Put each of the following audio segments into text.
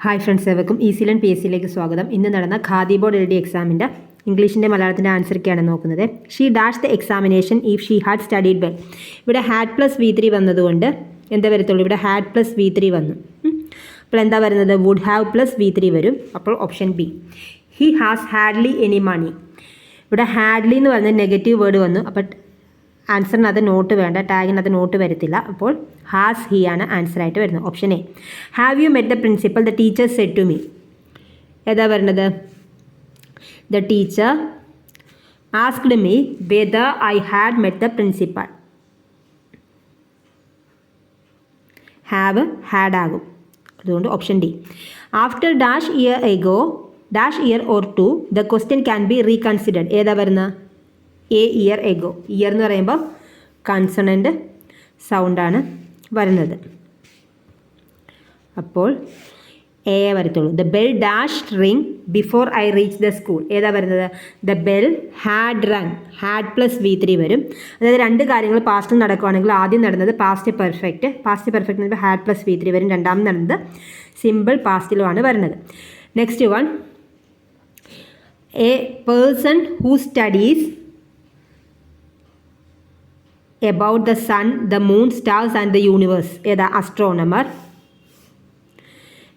Hi friends, ഏവർക്കും easy learn PSCയിലേക്ക് സ്വാഗതം. ഇന്ന് നടന്ന ഖാദി ബോർഡ് LD എക്സാമിൻ്റെ ഇംഗ്ലീഷിൻ്റെ മലയാളത്തിൻ്റെ ആൻസറൊക്കെയാണ് നോക്കുന്നത്. She dash the examination if she had studied well. ഇവിടെ ഹാഡ് പ്ലസ് V3 വന്നതുകൊണ്ട് എന്താ വരത്തുള്ളൂ? ഇവിടെ ഹാഡ് പ്ലസ് V3 വന്നു. അപ്പോൾ എന്താ വരുന്നത്? വുഡ് ഹാവ് പ്ലസ് V3 വരും. അപ്പോൾ option B. He has hardly any money. ഇവിടെ ഹാഡ്ലി എന്ന് പറഞ്ഞ നെഗറ്റീവ് വേർഡ് വന്നു. അപ്പോൾ ആൻസറിനകത്ത് നോട്ട് വേണ്ട, ടാഗിനകത്ത് നോട്ട് വരത്തില്ല. അപ്പോൾ ഹാസ് ഹി ആണ് ആൻസറായിട്ട് വരുന്നത്. Option A. Have you met the principal? The teacher said to me. ഏതാ വരുന്നത്? The teacher asked me whether I had met the principal. Have had ആകും. അതുകൊണ്ട് option D. After dash year ago dash year or to the question can be reconsidered. ഏതാ വരുന്നത്? A year ago. Year എന്ന് പറയുമ്പോൾ consonant സൗണ്ടാണ് വരുന്നത്. അപ്പോൾ A വരത്തുള്ളൂ. The bell dash ring before I reach the school. ഏതാ വരുന്നത്? The bell had wrung. Had plus V3 വരും. അതായത് രണ്ട് കാര്യങ്ങൾ പാസ്റ്റിൽ നടക്കുകയാണെങ്കിൽ ആദ്യം നടന്നത് പാസ്റ്റ് പെർഫെക്റ്റ്. പാസ്റ്റ് പെർഫെക്റ്റ് എന്ന് ഹാഡ് പ്ലസ് V3 വരും. രണ്ടാമത് നടന്നത് സിമ്പിൾ പാസ്റ്റിലുമാണ് വരുന്നത്. Next one. A person who studies about the sun, the moon, stars and the universe. ഏതാ? astronomer.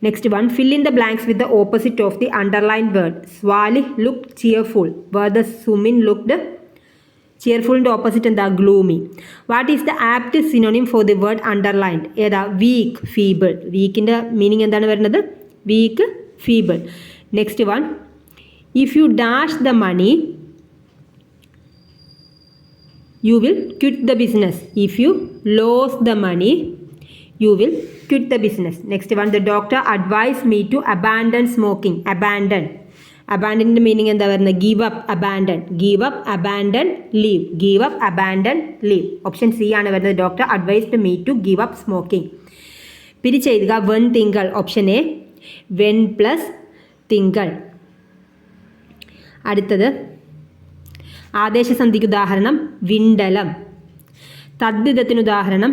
Next one. Fill in the blanks with the opposite of the underlined word. Swali looked cheerful, where the Sumin looked cheerful ൻ്റെ opposite എന്താ? gloomy. What is the apt synonym for the word underlined? ഏതാ? weak, feeble. weakൻ്റെ meaning എന്താണ് വരുന്നത്? weak, feeble. Next one. If you dash the money, you will quit the business. If you lose the money, you will quit the business. Next one. The doctor advised me to abandon smoking. Abandon. Abandonൻ്റെ meaning എന്താ വരുന്നത്? give up, abandon. give up, abandon, leave. give up, abandon, leave. Option C ആണ് വരുന്നത്. Doctor advised me to give up smoking. പിരിച്ചെഴുതുക. വെൻ തിങ്കൾ. Option A. വെൻ plus തിങ്കൾ. അടുത്തത് ആദേശസന്ധിക്ക് ഉദാഹരണം വിണ്ടലം. തദ്ധിതത്തിന് ഉദാഹരണം.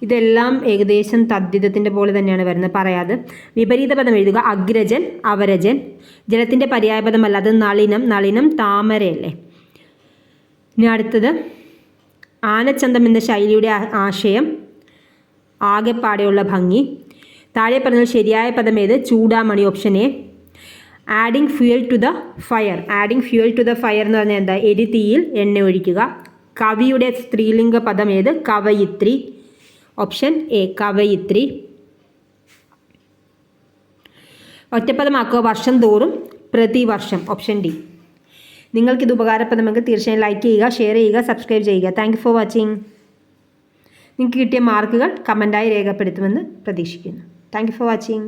ഇതെല്ലാം ഏകദേശം തദ്ധിതത്തിൻ്റെ പോലെ തന്നെയാണ് വരുന്നത്, പറയാതെ. വിപരീത പദം എഴുതുക. അഗ്രജൻ, അവരജൻ. ജലത്തിൻ്റെ പര്യായപദമല്ല, അത് നളിനം. നളിനം താമരയല്ലേ. ഇനി അടുത്തത് ആനച്ചന്തം എന്ന ശൈലിയുടെ ആശയം ആകെപ്പാടെയുള്ള ഭംഗി. താഴെ പറഞ്ഞാൽ ശരിയായ പദം ഏത്? ചൂടാമണി. Option A. Adding fuel to the fire. Adding fuel to the fire എന്ന് പറഞ്ഞാൽ എന്താ? എരിതീയിൽ എണ്ണ ഒഴിക്കുക. കവിയുടെ സ്ത്രീലിംഗ പദം ഏത്? കവയിത്രി. Option A. കവയിത്രി. ഒറ്റപ്പദമാക്കുക. വർഷം തോറും, പ്രതിവർഷം. Option D. നിങ്ങൾക്കിത് ഉപകാരപ്രദമെങ്കിൽ തീർച്ചയായും ലൈക്ക് ചെയ്യുക, ഷെയർ ചെയ്യുക, സബ്സ്ക്രൈബ് ചെയ്യുക. Thank you for watching. നിങ്ങൾക്ക് കിട്ടിയ മാർക്കുകൾ കമൻറ്റായി രേഖപ്പെടുത്തുമെന്ന് പ്രതീക്ഷിക്കുന്നു. Thank you for watching.